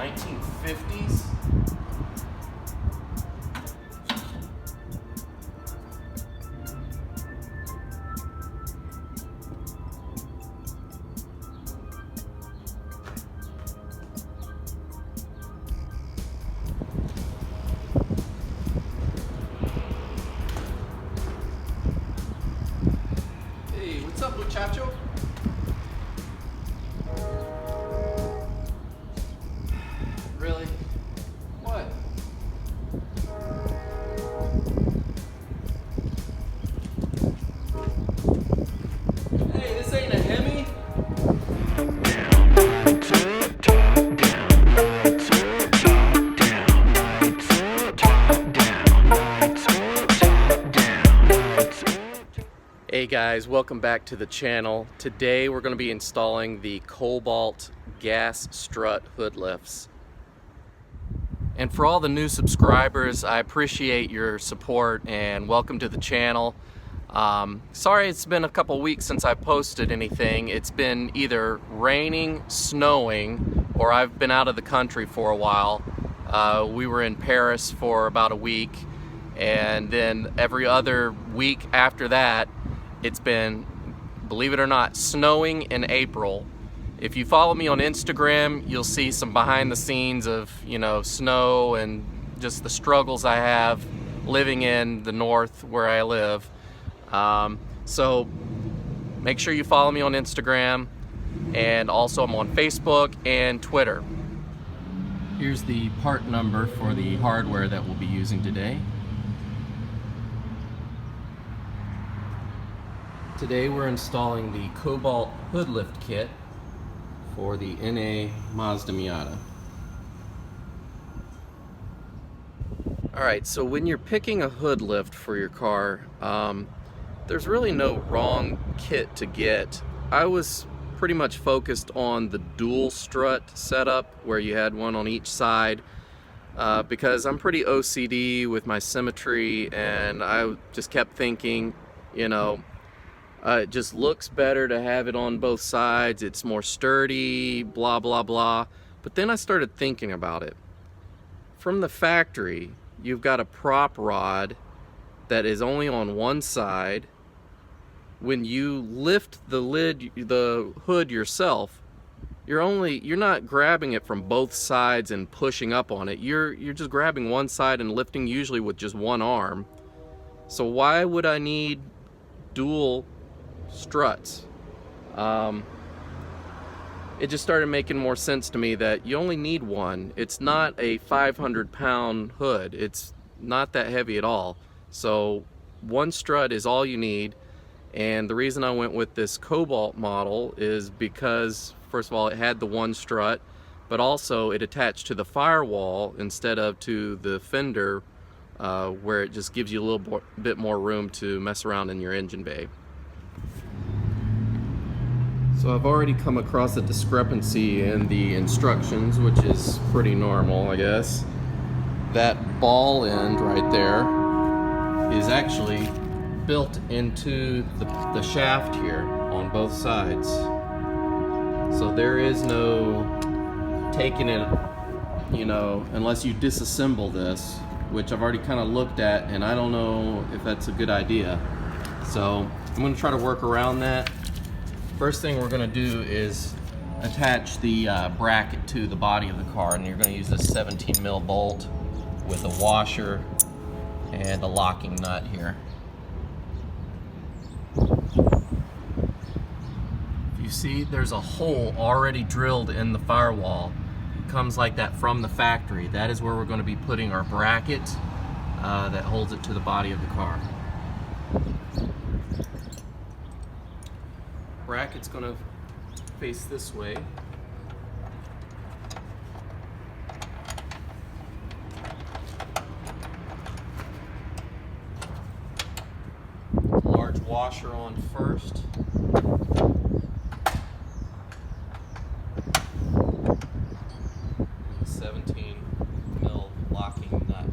1950s. Hey, what's up, muchacho? Really? What? Hey, this ain't a Hemi? Hey guys, welcome back to the channel. Today we're going to be installing the Cobalt gas strut hood lifts. And for all the new subscribers, I appreciate your support and welcome to the channel. Sorry it's been a couple weeks since I posted anything. It's been either raining, snowing, or I've been out of the country for a while. We were in Paris for about a week, and then every other week after that, it's been, believe it or not, snowing in April. If you follow me on Instagram, you'll see some behind the scenes of, snow and just the struggles I have living in the north where I live. So make sure you follow me on Instagram, and also I'm on Facebook and Twitter. Here's the part number for the hardware that we'll be using today. Today we're installing the Cobalt Hood Lift kit for the NA Mazda Miata. Alright, so when you're picking a hood lift for your car, there's really no wrong kit to get. I was pretty much focused on the dual strut setup where you had one on each side because I'm pretty OCD with my symmetry, and I just kept thinking, it just looks better to have it on both sides. It's more sturdy, blah, blah, blah. But then I started thinking about it. From the factory, you've got a prop rod that is only on one side. When you lift the hood yourself, you're not grabbing it from both sides and pushing up on it. You're just grabbing one side and lifting, usually with just one arm. So why would I need dual struts? It just started making more sense to me that you only need one. It's not a 500-pound hood. It's not that heavy at all. So one strut is all you need. And the reason I went with this Cobalt model is because, first of all, it had the one strut, but also it attached to the firewall instead of to the fender, where it just gives you a little bit more room to mess around in your engine bay. So I've already come across a discrepancy in the instructions, which is pretty normal, I guess. That ball end right there is actually built into the shaft here on both sides. So there is no taking it, unless you disassemble this, which I've already kind of looked at, and I don't know if that's a good idea. So I'm going to try to work around that. First thing we're going to do is attach the bracket to the body of the car, and you're going to use this 17 mil bolt with a washer and a locking nut here. If you see, there's a hole already drilled in the firewall. It comes like that from the factory. That is where we're going to be putting our bracket that holds it to the body of the car. Bracket's going to face this way. Large washer on first. 17 mil locking nut.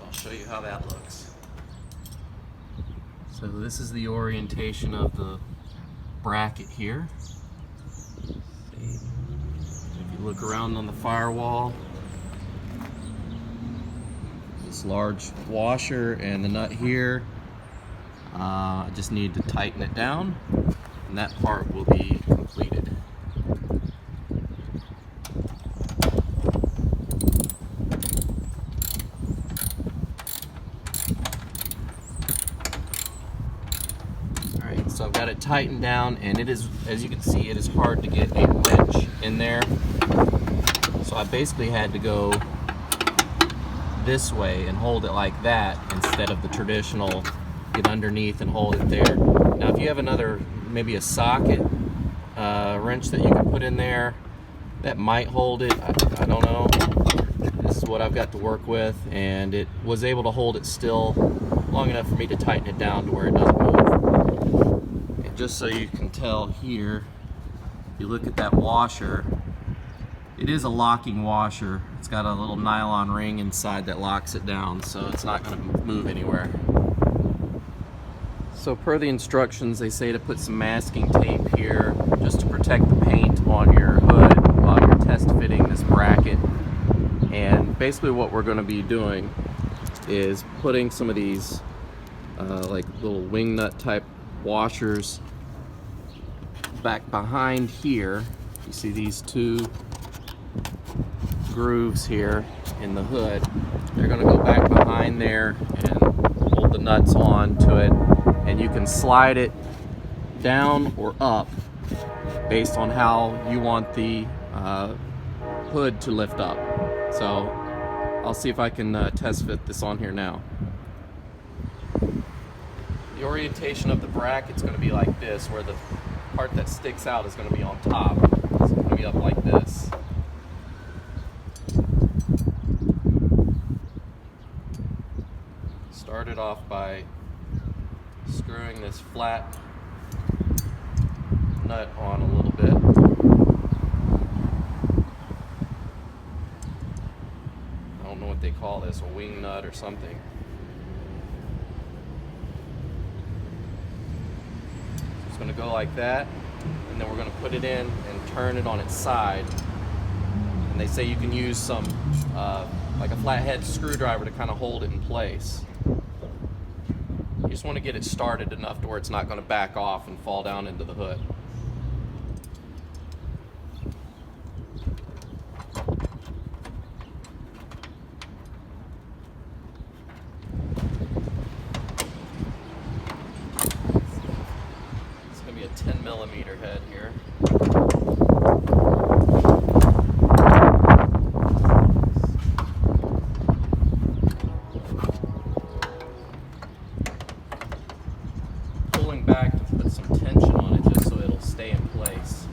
I'll show you how that looks. So this is the orientation of the bracket here. See, if you look around on the firewall, this large washer and the nut here. I just need to tighten it down, and that part will be completed. Alright, so I've got it tightened down, and it is, as you can see, it is hard to get a wrench in there. So I basically had to go this way and hold it like that instead of the traditional get underneath and hold it there. Now if you have another, maybe a socket wrench that you can put in there that might hold it, I don't know. This is what I've got to work with, and it was able to hold it still long enough for me to tighten it down to where it doesn't move. And just so you can tell here, if you look at that washer, it is a locking washer. It's got a little nylon ring inside that locks it down, so it's not going to move anywhere. So per the instructions, they say to put some masking tape here just to protect the paint on your hood while you're test fitting this bracket. And basically what we're going to be doing is putting some of these like little wing nut type washers back behind here. You see these two grooves here in the hood. They're going to go back behind there and hold the nuts on to it, and you can slide it down or up based on how you want the hood to lift up. So I'll see if I can test fit this on here now. The orientation of the bracket's going to be like this, where the part that sticks out is going to be on top. It's going to be up like this. Started off by screwing this flat nut on a little bit. I don't know what they call this, a wing nut or something. It's going to go like that, and then we're going to put it in and turn it on its side. And they say you can use some like a flathead screwdriver to kind of hold it in place. You just want to get it started enough to where it's not going to back off and fall down into the hood. It's going to be a 10mm head here. Back to put some tension on it just so it'll stay in place.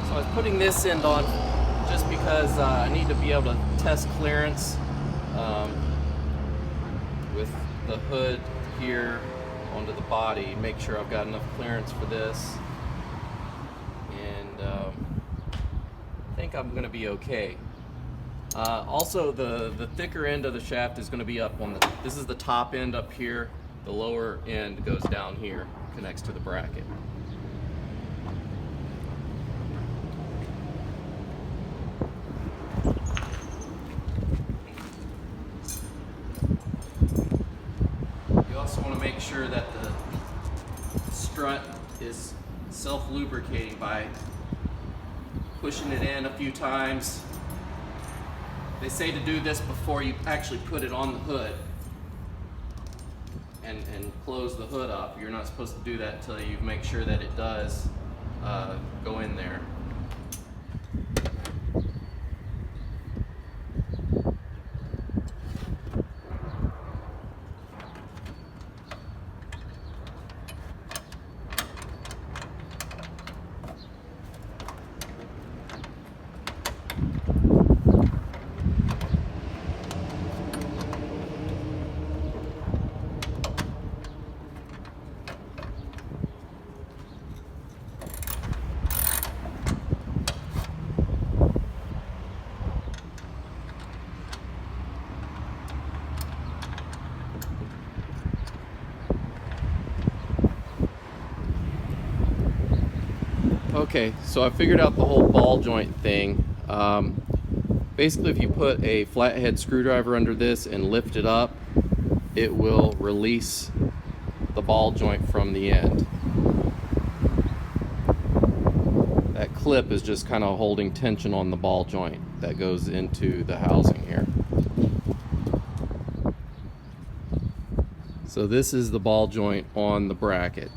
I was putting this end on just because I need to be able to test clearance with the hood here onto the body, make sure I've got enough clearance for this, and I think I'm going to be okay. Also, the thicker end of the shaft is going to be up on the, this is the top end up here, the lower end goes down here, connects to the bracket. You also want to make sure that the strut is self-lubricating by pushing it in a few times They say to do this before you actually put it on the hood and close the hood up. You're not supposed to do that until you make sure that it does go in there. Okay, so I figured out the whole ball joint thing. Basically, if you put a flathead screwdriver under this and lift it up, it will release the ball joint from the end. That clip is just kind of holding tension on the ball joint that goes into the housing here. So this is the ball joint on the bracket.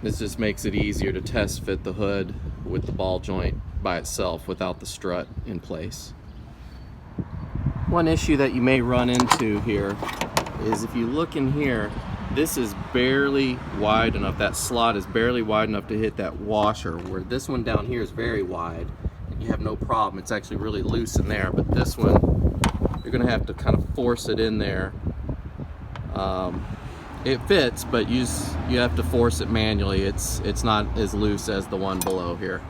This just makes it easier to test fit the hood with the ball joint by itself without the strut in place. One issue that you may run into here is if you look in here, this is barely wide enough, that slot is barely wide enough to hit that washer, where this one down here is very wide and you have no problem. It's actually really loose in there, but this one, you're gonna have to kind of force it in there. It fits, but you have to force it manually. It's not as loose as the one below here.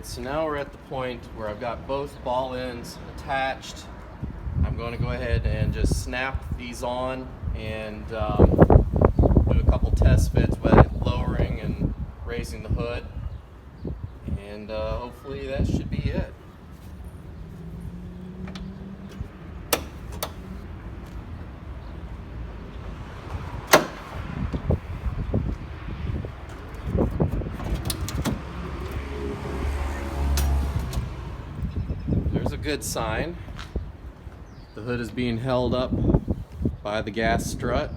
So now we're at the point where I've got both ball ends attached. I'm going to go ahead and just snap these on and do a couple test fits by lowering and raising the hood, and hopefully that should be it. Good sign. The hood is being held up by the gas strut.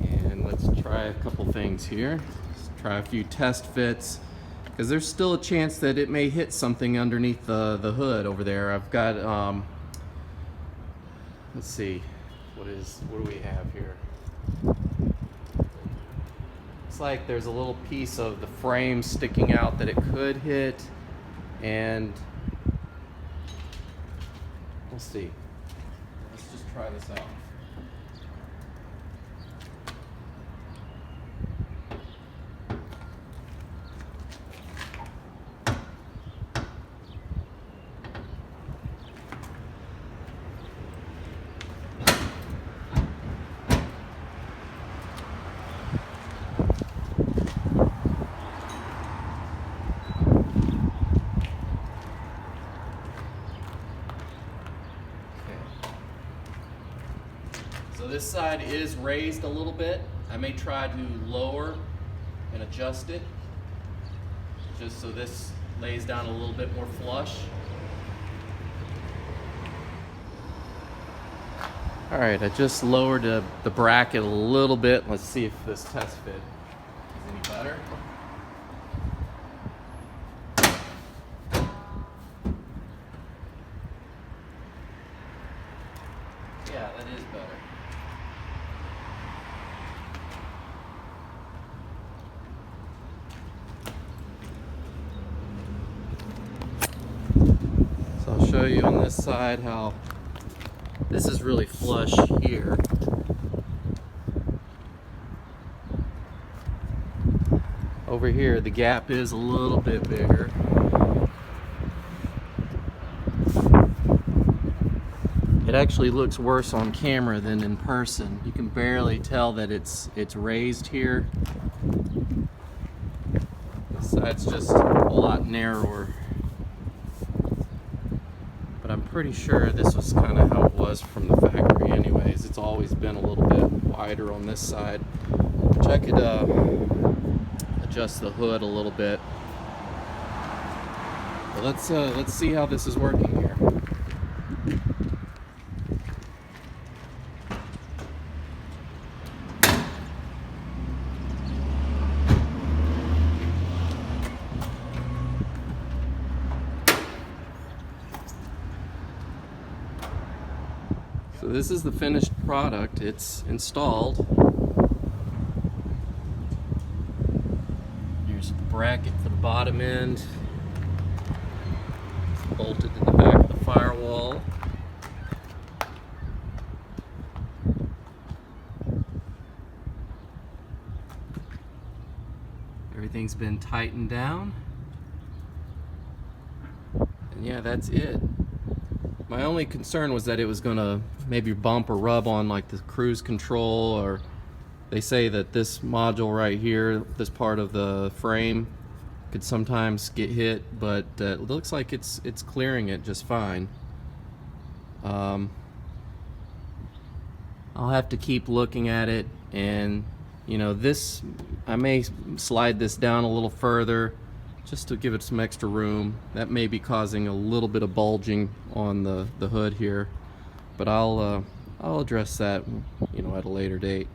And let's try a couple things here. Let's try a few test fits, because there's still a chance that it may hit something underneath the hood over there. I've got let's see, what do we have here? Looks like there's a little piece of the frame sticking out that it could hit. And we'll see. Let's just try this out. So this side is raised a little bit, I may try to lower and adjust it just so this lays down a little bit more flush. All right, I just lowered the bracket a little bit. Let's see if this test fit is any better. Yeah, that is better. So I'll show you on this side how this is really flush here. Over here, the gap is a little bit bigger. It actually looks worse on camera than in person. You can barely tell that it's raised here. This side's just a lot narrower. But I'm pretty sure this was kind of how it was from the factory anyways. It's always been a little bit wider on this side. Which I could adjust the hood a little bit. But let's see how this is working here. So this is the finished product. It's installed. Here's the bracket for the bottom end. It's bolted in the back of the firewall. Everything's been tightened down. And yeah, that's it. My only concern was that it was gonna maybe bump or rub on like the cruise control, or they say that this module right here, this part of the frame, could sometimes get hit, but it looks like it's clearing it just fine. I'll have to keep looking at it, and you know, this, I may slide this down a little further just to give it some extra room. That may be causing a little bit of bulging on the hood here, but I'll address that, you know, at a later date.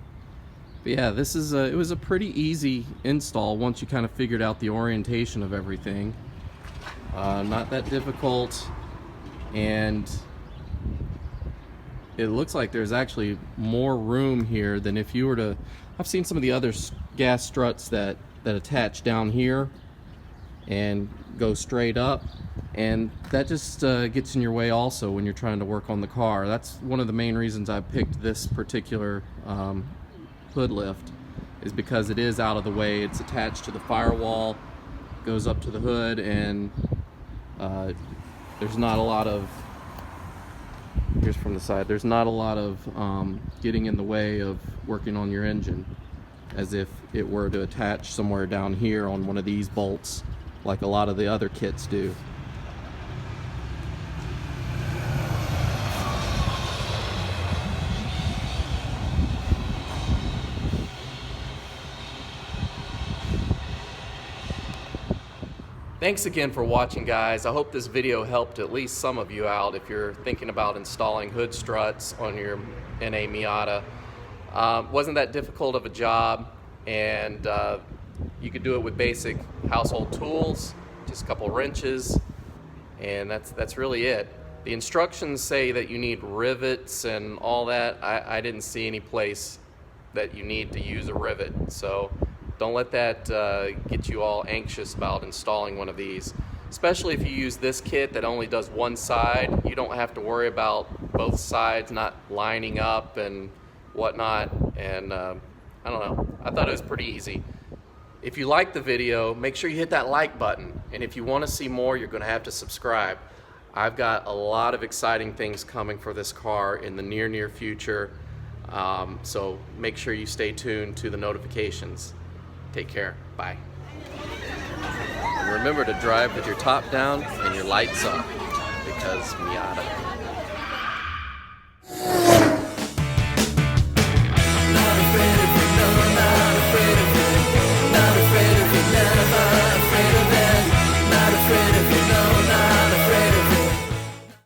But yeah, this is it was a pretty easy install once you kind of figured out the orientation of everything. Not that difficult, and it looks like there's actually more room here than if you were to, I've seen some of the other gas struts that attach down here and go straight up, and that just gets in your way also when you're trying to work on the car. That's one of the main reasons I picked this particular hood lift, is because it is out of the way. It's attached to the firewall, goes up to the hood, and there's not a lot of, here's from the side, there's not a lot of getting in the way of working on your engine, as if it were to attach somewhere down here on one of these bolts like a lot of the other kits do. Thanks again for watching, guys. I hope this video helped at least some of you out if you're thinking about installing hood struts on your NA Miata. Wasn't that difficult of a job, and you could do it with basic household tools, just a couple wrenches, and that's really it. The instructions say that you need rivets and all that. I didn't see any place that you need to use a rivet, so don't let that get you all anxious about installing one of these. Especially if you use this kit that only does one side, you don't have to worry about both sides not lining up and whatnot, and I don't know, I thought it was pretty easy. If you liked the video, make sure you hit that like button, and if you want to see more, you're going to have to subscribe. I've got a lot of exciting things coming for this car in the near future, so make sure you stay tuned to the notifications. Take care. Bye. And remember to drive with your top down and your lights up, because Miata.